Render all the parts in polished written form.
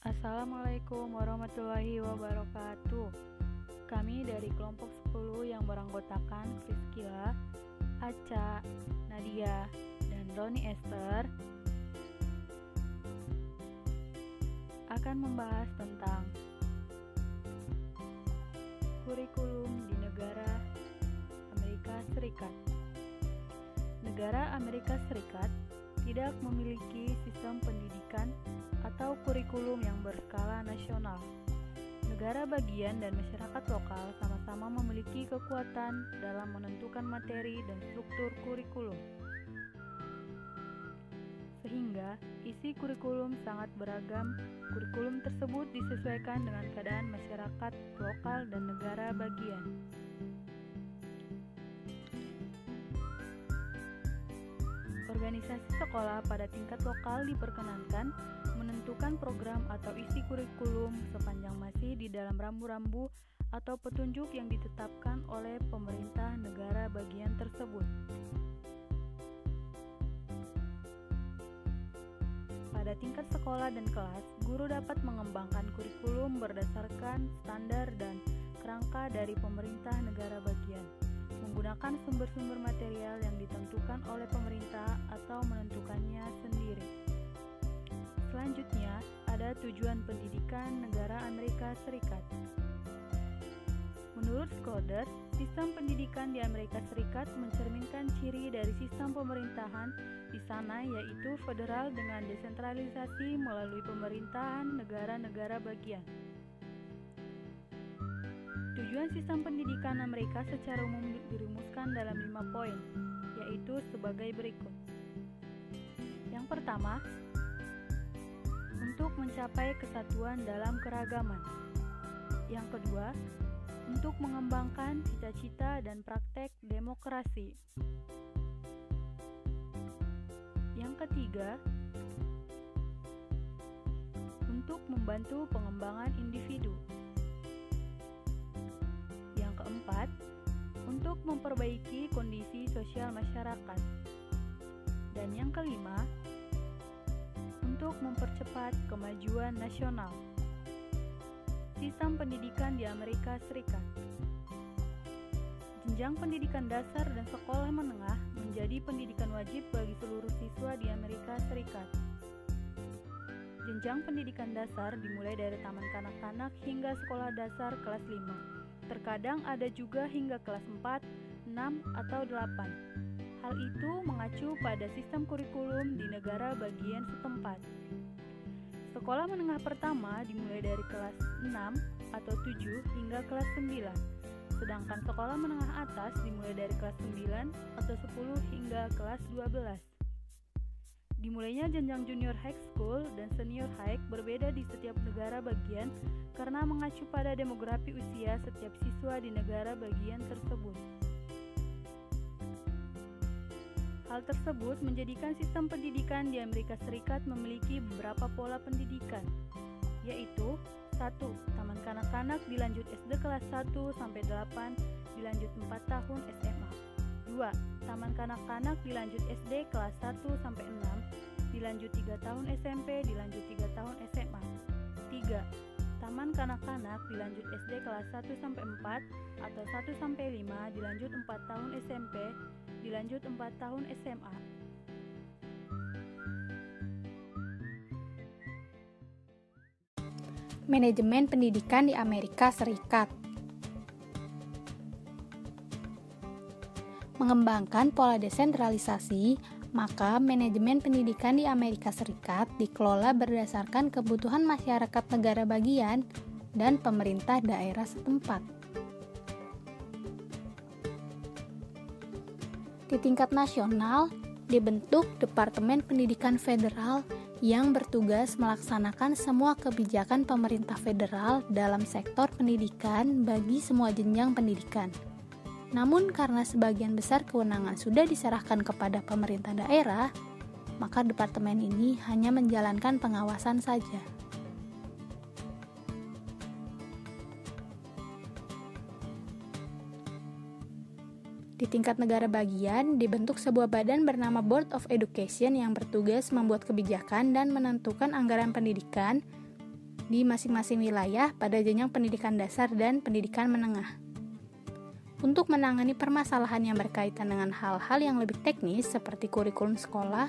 Assalamualaikum warahmatullahi wabarakatuh. Kami dari kelompok 10 yang beranggotakan Friskila, Aca, Nadia, dan Roni Esther akan membahas tentang kurikulum di negara Amerika Serikat. Negara Amerika Serikat tidak memiliki sistem pendidikan atau kurikulum yang berskala nasional. Negara bagian dan masyarakat lokal sama-sama memiliki kekuatan dalam menentukan materi dan struktur kurikulum. Sehingga isi kurikulum sangat beragam. Kurikulum tersebut disesuaikan dengan keadaan masyarakat lokal dan negara bagian. Organisasi sekolah pada tingkat lokal diperkenankan menentukan program atau isi kurikulum sepanjang masih di dalam rambu-rambu atau petunjuk yang ditetapkan oleh pemerintah negara bagian tersebut. Pada tingkat sekolah dan kelas, guru dapat mengembangkan kurikulum berdasarkan standar dan kerangka dari pemerintah negara bagian, menggunakan sumber-sumber material yang ditentukan oleh pemerintah atau menentukannya sendiri. Selanjutnya, ada tujuan pendidikan negara Amerika Serikat. Menurut Schröder, sistem pendidikan di Amerika Serikat mencerminkan ciri dari sistem pemerintahan di sana, yaitu federal dengan desentralisasi melalui pemerintahan negara-negara bagian. Tujuan sistem pendidikan Amerika secara umum dirumuskan dalam 5 poin, yaitu sebagai berikut. Yang pertama, untuk mencapai kesatuan dalam keragaman. Yang kedua, untuk mengembangkan cita-cita dan praktek demokrasi. Yang ketiga, untuk membantu pengembangan individu. Yang keempat, untuk memperbaiki kondisi sosial masyarakat. Dan yang kelima, untuk mempercepat kemajuan nasional. Sistem pendidikan di Amerika Serikat. Jenjang pendidikan dasar dan sekolah menengah menjadi pendidikan wajib bagi seluruh siswa di Amerika Serikat. Jenjang pendidikan dasar dimulai dari taman kanak-kanak hingga sekolah dasar kelas 5. Terkadang ada juga hingga kelas 4, 6, atau 8. Hal itu mengacu pada sistem kurikulum di negara bagian setempat. Sekolah menengah pertama dimulai dari kelas 6 atau 7 hingga kelas 9. Sedangkan sekolah menengah atas dimulai dari kelas 9 atau 10 hingga kelas 12. Dimulainya jenjang junior high school dan senior high berbeda di setiap negara bagian karena mengacu pada demografi usia setiap siswa di negara bagian tersebut. Hal tersebut menjadikan sistem pendidikan di Amerika Serikat memiliki beberapa pola pendidikan, yaitu 1. Taman kanak-kanak dilanjut SD kelas 1 sampai 8, dilanjut 4 tahun SMA. 2. Taman kanak-kanak dilanjut SD kelas 1 sampai 6, dilanjut 3 tahun SMP, dilanjut 3 tahun SMA. 3. Taman kanak-kanak dilanjut SD kelas 1 sampai 4 atau 1 sampai 5, dilanjut 4 tahun SMP, dilanjut 4 tahun SMA. Manajemen pendidikan di Amerika Serikat. Mengembangkan pola desentralisasi, maka manajemen pendidikan di Amerika Serikat dikelola berdasarkan kebutuhan masyarakat negara bagian dan pemerintah daerah setempat. Di tingkat nasional, dibentuk Departemen Pendidikan Federal yang bertugas melaksanakan semua kebijakan pemerintah federal dalam sektor pendidikan bagi semua jenjang pendidikan. Namun karena sebagian besar kewenangan sudah diserahkan kepada pemerintah daerah, maka departemen ini hanya menjalankan pengawasan saja. Di tingkat negara bagian, dibentuk sebuah badan bernama Board of Education yang bertugas membuat kebijakan dan menentukan anggaran pendidikan di masing-masing wilayah pada jenjang pendidikan dasar dan pendidikan menengah. Untuk menangani permasalahan yang berkaitan dengan hal-hal yang lebih teknis seperti kurikulum sekolah,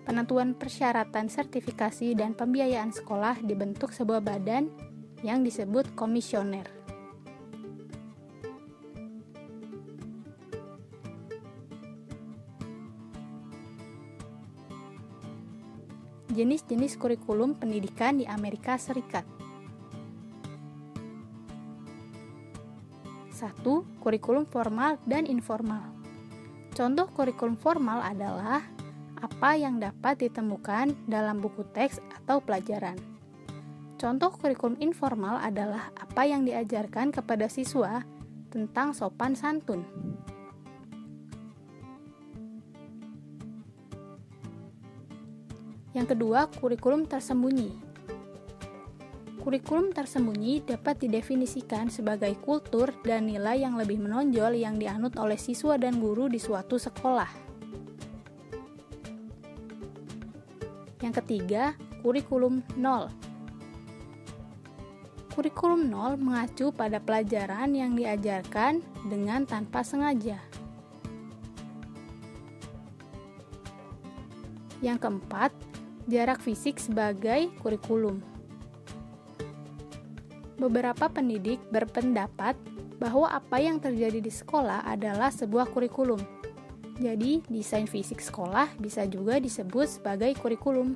penentuan persyaratan sertifikasi dan pembiayaan sekolah, dibentuk sebuah badan yang disebut komisioner. Jenis-jenis kurikulum pendidikan di Amerika Serikat. 1. Kurikulum formal dan informal. Contoh kurikulum formal adalah apa yang dapat ditemukan dalam buku teks atau pelajaran. Contoh kurikulum informal adalah apa yang diajarkan kepada siswa tentang sopan santun. Yang kedua, kurikulum tersembunyi. Kurikulum tersembunyi dapat didefinisikan sebagai kultur dan nilai yang lebih menonjol yang dianut oleh siswa dan guru di suatu sekolah. Yang ketiga, kurikulum nol. Kurikulum nol mengacu pada pelajaran yang diajarkan dengan tanpa sengaja. Yang keempat, jarak fisik sebagai kurikulum. Beberapa pendidik berpendapat bahwa apa yang terjadi di sekolah adalah sebuah kurikulum. Jadi, desain fisik sekolah bisa juga disebut sebagai kurikulum.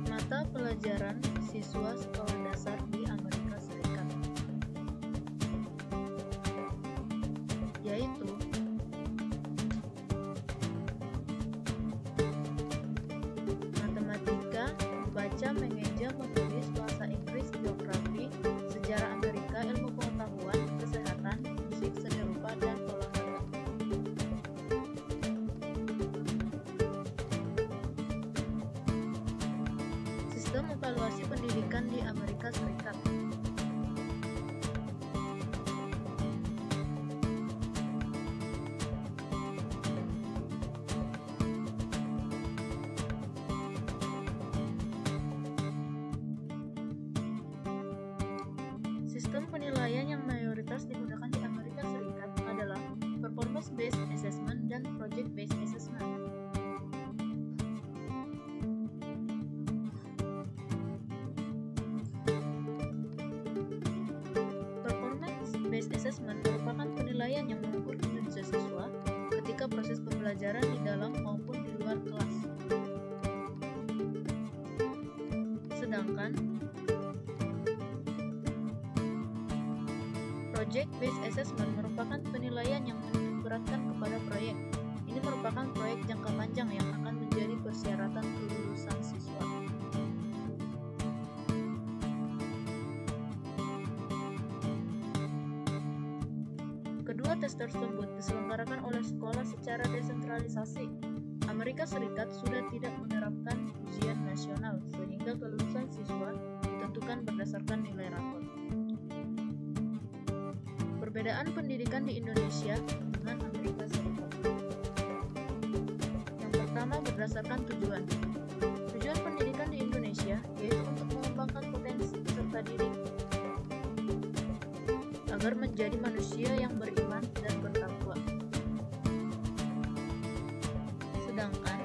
Mata pelajaran siswa sekolah dasar di Amerika Serikat, yaitu matematika, membaca, mengeja, menulis, bahasa Inggris, geografi, sejarah Amerika, ilmu pengetahuan, kesehatan, musik, seni rupa, dan olahraga. Sistem evaluasi pendidikan di Amerika Serikat. Sistem penilaian yang mayoritas digunakan di Amerika Serikat adalah Performance-Based Assessment dan Project-Based Assessment. Performance-Based Assessment merupakan penilaian yang mengukur kinerja siswa ketika proses pembelajaran di dalam maupun di luar kelas. Sedangkan Project-Based Assessment merupakan penilaian yang menitikberatkan kepada proyek. Ini merupakan proyek jangka panjang yang akan menjadi persyaratan kelulusan siswa. Kedua tes tersebut diselenggarakan oleh sekolah secara desentralisasi. Amerika Serikat sudah tidak menerapkan ujian nasional, sehingga kelulusan siswa ditentukan berdasarkan nilai rapor. Perbedaan pendidikan di Indonesia dengan Amerika Serikat. Yang pertama, berdasarkan tujuan. Tujuan pendidikan di Indonesia yaitu untuk mengembangkan potensi peserta didik agar menjadi manusia yang beriman dan bertakwa. Sedangkan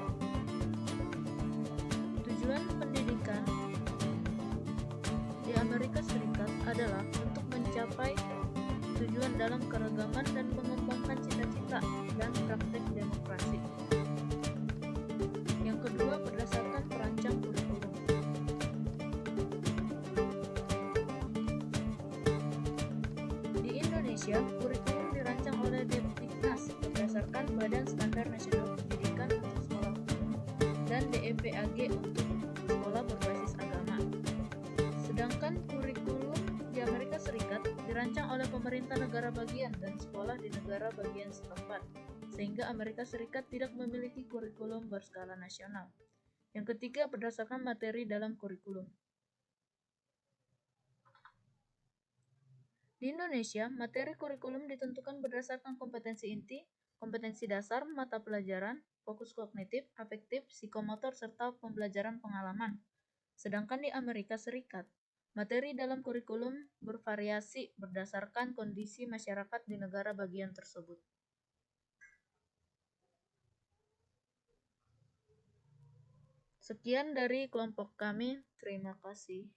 tujuan pendidikan di Amerika Serikat adalah untuk mencapai tujuan dalam keragaman dan mengembangkan cita-cita dan praktek demokrasi. Yang kedua, berdasarkan perancang kurikulum. Di Indonesia, kurikulum dirancang oleh Depdiknas berdasarkan Badan Standar Nasional Pendidikan untuk Sekolah Umum dan DEPAG untuk sekolah berbasis agama. Sedangkan kurikulum di Amerika Serikat dirancang oleh pemerintah negara bagian dan sekolah di negara bagian setempat, sehingga Amerika Serikat tidak memiliki kurikulum berskala nasional. Yang ketiga, berdasarkan materi dalam kurikulum. Di Indonesia, materi kurikulum ditentukan berdasarkan kompetensi inti, kompetensi dasar, mata pelajaran, fokus kognitif, afektif, psikomotor, serta pembelajaran pengalaman. Sedangkan di Amerika Serikat, materi dalam kurikulum bervariasi berdasarkan kondisi masyarakat di negara bagian tersebut. Sekian dari kelompok kami, terima kasih.